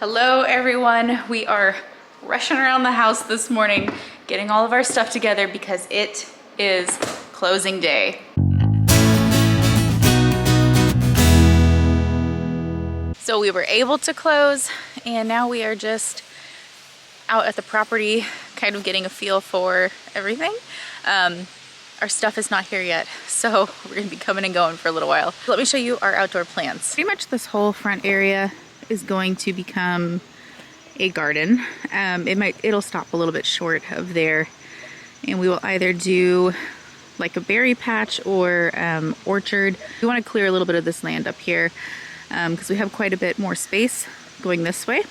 Hello everyone, we are rushing around the house this morning getting all of our stuff together because it is closing day. So we were able to close and now we are just out at the property kind of getting a feel for everything. Our stuff is not here yet, so we're gonna be coming and going for a little while. Let me show you our outdoor plants. Pretty much this whole front area is going to become a garden. It'll stop a little bit short of there, and we will either do like a berry patch or orchard. We want to clear a little bit of this land up here because we have quite a bit more space going this way.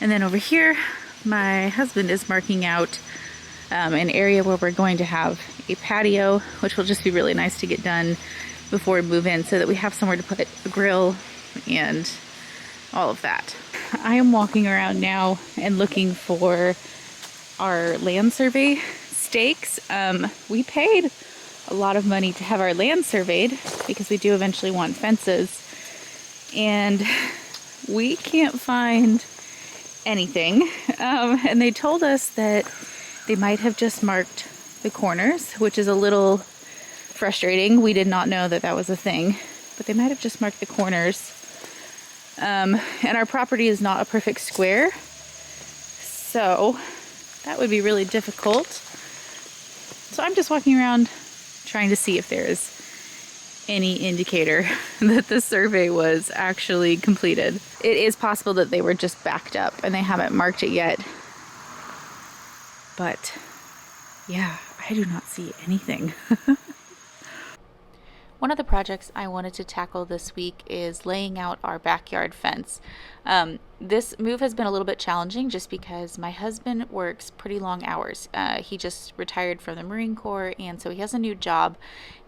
And then over here, my husband is marking out an area where we're going to have a patio, which will just be really nice to get done before we move in so that we have somewhere to put a grill and all of that. I am walking around now and looking for our land survey stakes. We paid a lot of money to have our land surveyed because we do eventually want fences, and we can't find anything. And they told us that they might have just marked the corners, which is a little frustrating. We did not know that that was a thing, but they might have just marked the corners. And our property is not a perfect square, so that would be really difficult. So I'm just walking around trying to see if there is any indicator that the survey was actually completed. It is possible that they were just backed up and they haven't marked it yet. But yeah, I do not see anything. One of the projects I wanted to tackle this week is laying out our backyard fence. This move has been a little bit challenging just because my husband works pretty long hours. He just retired from the Marine Corps, and so he has a new job,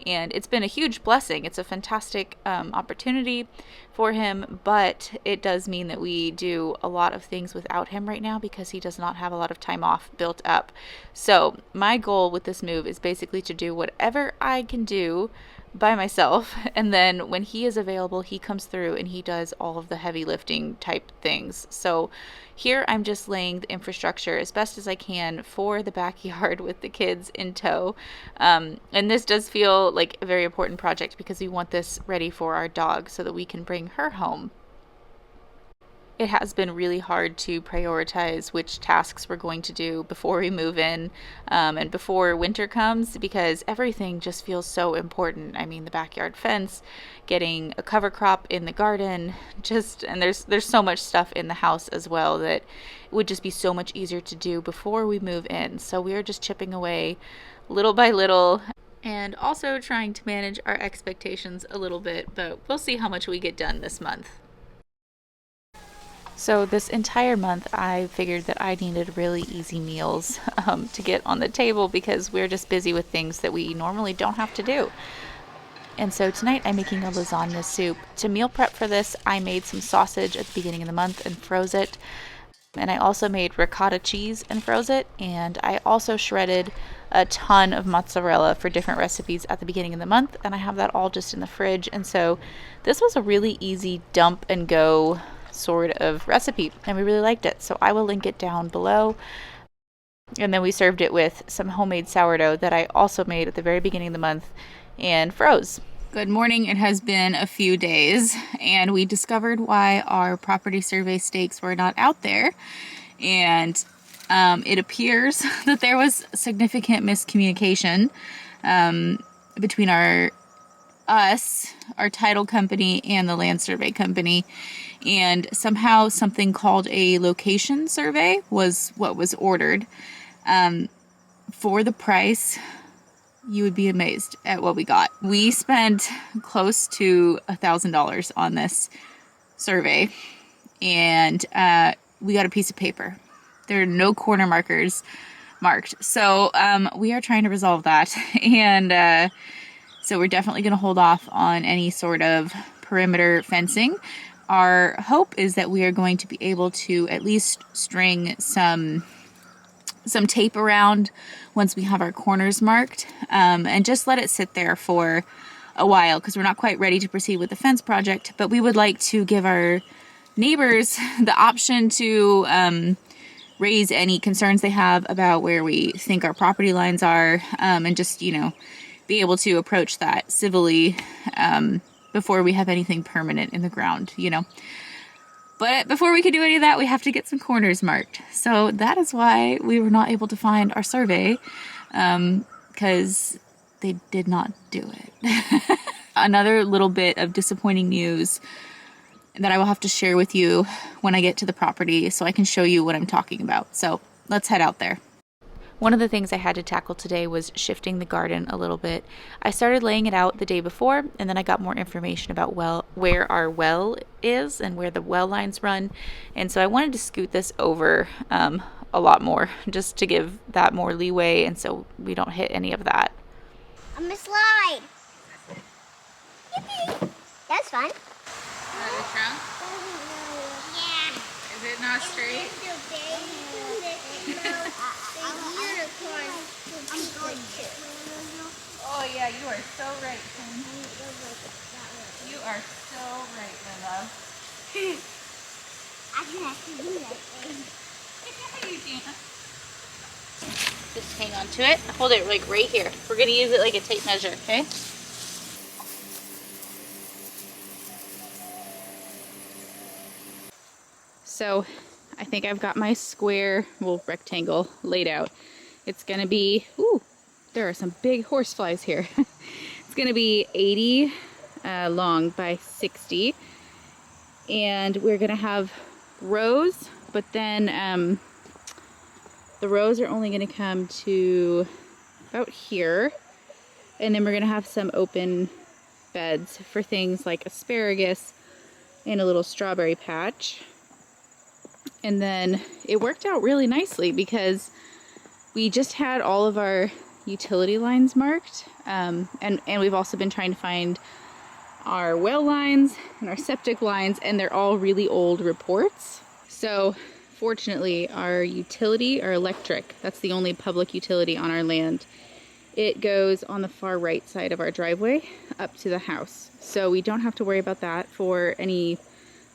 and it's been a huge blessing. It's a fantastic opportunity for him, but it does mean that we do a lot of things without him right now because he does not have a lot of time off built up. So my goal with this move is basically to do whatever I can do by myself, and then when he is available, he comes through and he does all of the heavy lifting type things. So here I'm just laying the infrastructure as best as I can for the backyard with the kids in tow. And this does feel like a very important project because we want this ready for our dog so that we can bring her home. It has been really hard to prioritize which tasks we're going to do before we move in and before winter comes because everything just feels so important. I mean, the backyard fence, getting a cover crop in the garden, and there's so much stuff in the house as well that it would just be so much easier to do before we move in. So we are just chipping away little by little and also trying to manage our expectations a little bit, but we'll see how much we get done this month. So this entire month I figured that I needed really easy meals to get on the table because we're just busy with things that we normally don't have to do. And so tonight I'm making a lasagna soup. To meal prep for this, I made some sausage at the beginning of the month and froze it. And I also made ricotta cheese and froze it. And I also shredded a ton of mozzarella for different recipes at the beginning of the month. And I have that all just in the fridge. And so this was a really easy dump and go sort of recipe, and we really liked it, so I will link it down below. And then we served it with some homemade sourdough that I also made at the very beginning of the month and froze. Good morning. It has been a few days and we discovered why our property survey stakes were not out there, and it appears that there was significant miscommunication between our title company and the land survey company, and somehow something called a location survey was what was ordered. For the price, you would be amazed at what we got. We spent close to $1,000 on this survey, and we got a piece of paper. There are no corner markers marked, so we are trying to resolve that, and so we're definitely going to hold off on any sort of perimeter fencing. Our hope is that we are going to be able to at least string some tape around once we have our corners marked, and just let it sit there for a while because we're not quite ready to proceed with the fence project, but we would like to give our neighbors the option to raise any concerns they have about where we think our property lines are, and just, you know, be able to approach that civilly before we have anything permanent in the ground, you know. But before we could do any of that, we have to get some corners marked. So that is why we were not able to find our survey, because they did not do it. Another little bit of disappointing news that I will have to share with you when I get to the property so I can show you what I'm talking about. So let's head out there. One of the things I had to tackle today was shifting the garden a little bit. I started laying it out the day before, and then I got more information about where our well is and where the well lines run. And so I wanted to scoot this over a lot more, just to give that more leeway, and so we don't hit any of that. I'm gonna slide. Yippee! That's fun. The trunk? Yeah. Is it not straight? Oh yeah, you are so right, Tim. You are so right, my love. I can actually do that thing. Yeah, you can. Just hang on to it. Hold it like right here. We're gonna use it like a tape measure, okay? So I think I've got my square, well, rectangle laid out. It's gonna be, ooh, there are some big horseflies here. It's gonna be 80 long by 60. And we're gonna have rows, but then the rows are only gonna come to about here. And then we're gonna have some open beds for things like asparagus and a little strawberry patch. And then it worked out really nicely because we just had all of our utility lines marked, and we've also been trying to find our well lines and our septic lines, and they're all really old reports. So fortunately our electric, that's the only public utility on our land, it goes on the far right side of our driveway up to the house. So we don't have to worry about that for any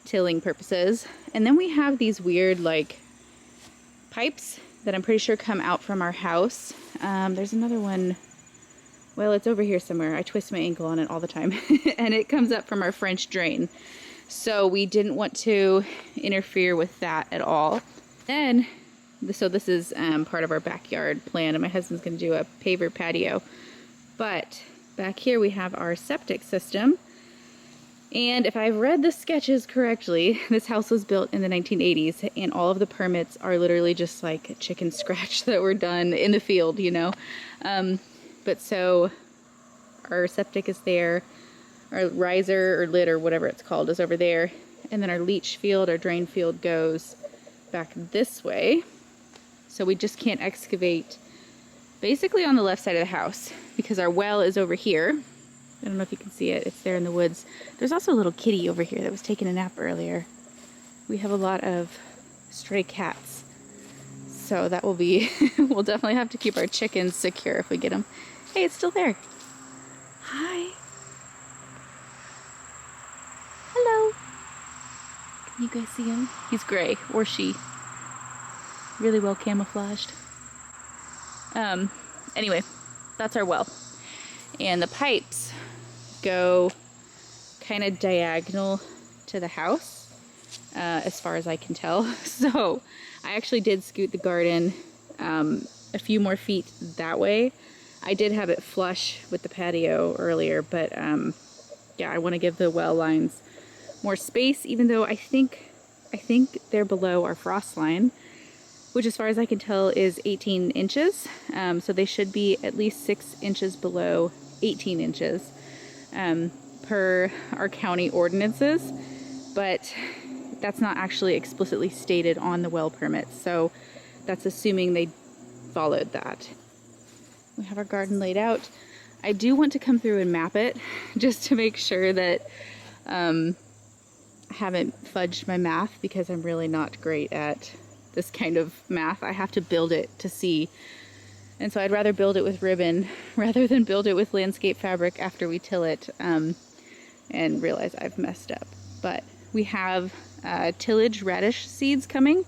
tilling purposes. And then we have these weird like pipes that I'm pretty sure come out from our house. There's another one, well, it's over here somewhere. I twist my ankle on it all the time. And it comes up from our French drain. So we didn't want to interfere with that at all. Then, so this is part of our backyard plan, and my husband's gonna do a paver patio. But back here we have our septic system. And if I've read the sketches correctly, this house was built in the 1980s, and all of the permits are literally just like chicken scratch that were done in the field, you know. But so our septic is there, our riser or lid or whatever it's called is over there, and then our leach field, our drain field goes back this way. So we just can't excavate basically on the left side of the house because our well is over here. I don't know if you can see it. It's there in the woods. There's also a little kitty over here that was taking a nap earlier. We have a lot of stray cats. So that will be, we'll definitely have to keep our chickens secure if we get them. Hey, it's still there. Hi. Hello. Can you guys see him? He's gray, or she. Really well camouflaged. Anyway, that's our well. And the pipes go kind of diagonal to the house, as far as I can tell. So I actually did scoot the garden a few more feet that way. I did have it flush with the patio earlier, but yeah, I want to give the well lines more space, even though I think they're below our frost line, which as far as I can tell is 18 inches. So they should be at least 6 inches below 18 inches per our county ordinances, but that's not actually explicitly stated on the well permits. So that's assuming they followed that. We have our garden laid out. I do want to come through and map it just to make sure that I haven't fudged my math, because I'm really not great at this kind of math. I have to build it to see. And so I'd rather build it with ribbon rather than build it with landscape fabric after we till it and realize I've messed up. But we have tillage radish seeds coming.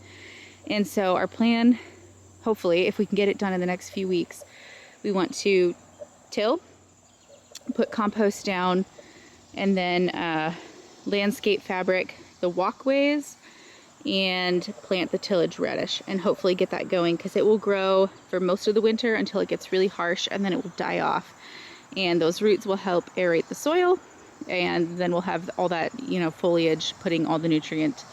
And so our plan, hopefully, if we can get it done in the next few weeks, we want to till, put compost down, and then landscape fabric the walkways and plant the tillage radish and hopefully get that going, because it will grow for most of the winter until it gets really harsh, and then it will die off. And those roots will help aerate the soil, and then we'll have all that, you know, foliage putting all the nutrient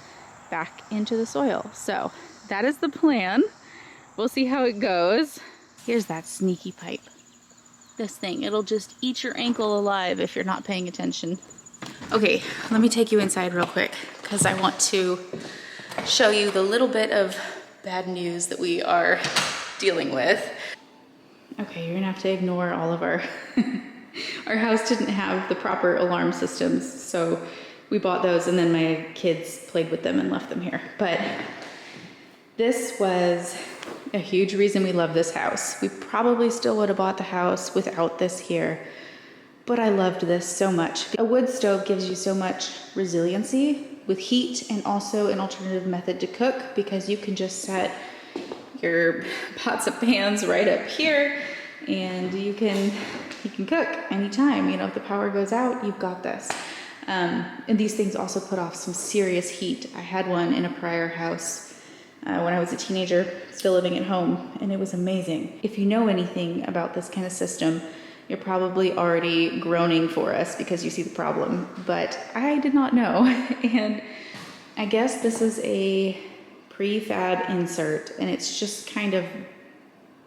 back into the soil. So that is the plan. We'll see how it goes. Here's that sneaky pipe. This thing, it'll just eat your ankle alive if you're not paying attention. Okay, let me take you inside real quick, because I want to show you the little bit of bad news that we are dealing with. Okay, you're gonna have to ignore all of our our house didn't have the proper alarm systems, so we bought those, and then my kids played with them and left them here. But this was a huge reason we love this house. We probably still would have bought the house without this here, but I loved this so much. A wood stove gives you so much resiliency with heat, and also an alternative method to cook, because you can just set your pots and pans right up here, and you can cook anytime. You know, if the power goes out, you've got this. And these things also put off some serious heat. I had one in a prior house when I was a teenager, still living at home, and it was amazing. If you know anything about this kind of system, you're probably already groaning for us because you see the problem, but I did not know. And I guess this is a prefab insert, and it's just kind of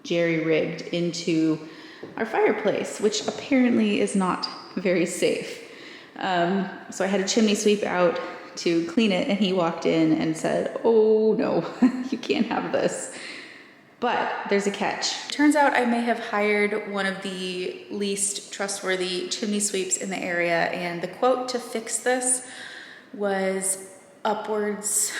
jerry-rigged into our fireplace, which apparently is not very safe. So I had a chimney sweep out to clean it, and he walked in and said, "Oh no, you can't have this." But there's a catch. Turns out I may have hired one of the least trustworthy chimney sweeps in the area, and the quote to fix this was upwards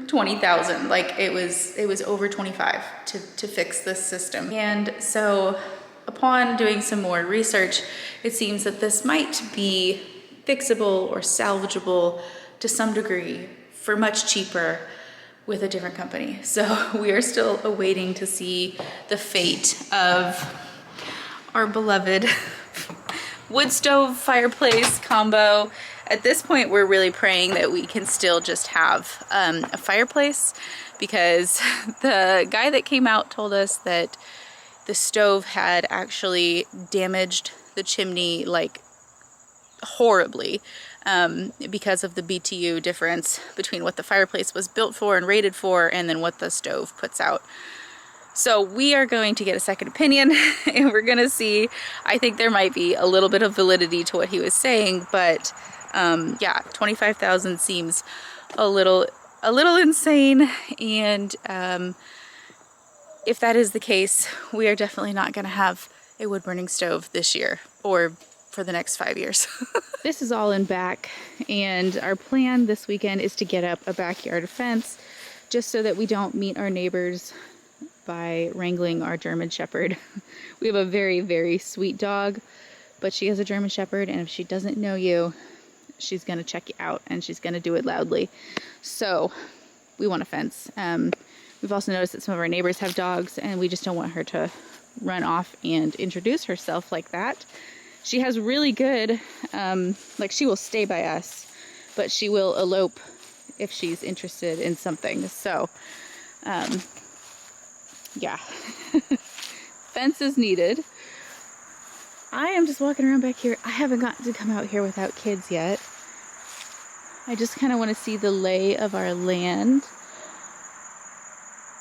20,000. Like it was over 25 to fix this system. And so upon doing some more research, it seems that this might be fixable or salvageable to some degree for much cheaper with a different company. So we are still awaiting to see the fate of our beloved wood stove fireplace combo. At this point, we're really praying that we can still just have a fireplace, because the guy that came out told us that the stove had actually damaged the chimney like horribly, because of the BTU difference between what the fireplace was built for and rated for, and then what the stove puts out. So we are going to get a second opinion, and we're gonna see. I think there might be a little bit of validity to what he was saying, but yeah, 25,000 seems a little insane. And if that is the case, we are definitely not gonna have a wood burning stove this year, or for the next 5 years. This is all in back, and our plan this weekend is to get up a backyard fence, just so that we don't meet our neighbors by wrangling our German Shepherd. We have a very, very sweet dog, but she is a German Shepherd, and if she doesn't know you, she's gonna check you out, and she's gonna do it loudly. So we want a fence. We've also noticed that some of our neighbors have dogs, and we just don't want her to run off and introduce herself like that. She has really good, like she will stay by us, but she will elope if she's interested in something. So, yeah, fence is needed. I am just walking around back here. I haven't gotten to come out here without kids yet. I just kind of want to see the lay of our land.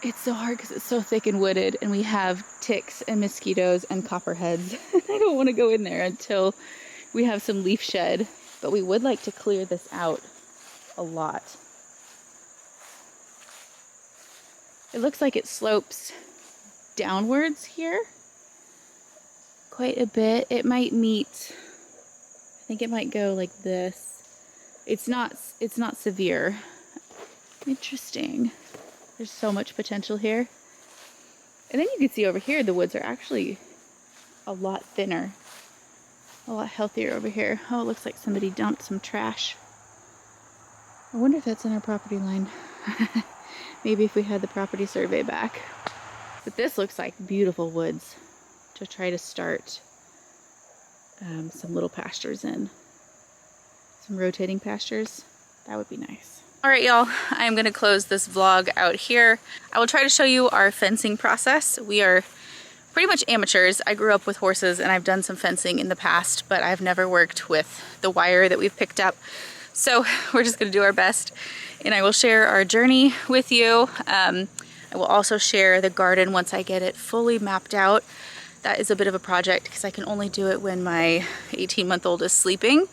It's so hard because it's so thick and wooded, and we have ticks and mosquitoes and copperheads. I don't want to go in there until we have some leaf shed, but we would like to clear this out a lot. It looks like it slopes downwards here quite a bit. It might meet, I think it might go like this. It's not severe. Interesting. There's so much potential here. And then you can see over here, the woods are actually a lot thinner, a lot healthier over here. Oh, it looks like somebody dumped some trash I wonder if that's in our property line. Maybe if we had the property survey back. But this looks like beautiful woods to try to start some little pastures in. Some rotating pastures. That would be nice. All right, y'all, I'm gonna close this vlog out here. I will try to show you our fencing process. We are pretty much amateurs. I grew up with horses and I've done some fencing in the past, but I've never worked with the wire that we've picked up. So we're just gonna do our best, and I will share our journey with you. I will also share the garden once I get it fully mapped out. That is a bit of a project because I can only do it when my 18-month-old is sleeping,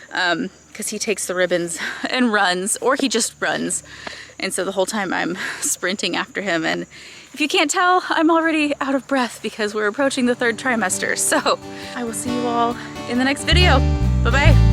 because he takes the ribbons and runs, or he just runs. And so the whole time I'm sprinting after him. And if you can't tell, I'm already out of breath because we're approaching the 3rd trimester. So I will see you all in the next video. Bye-bye.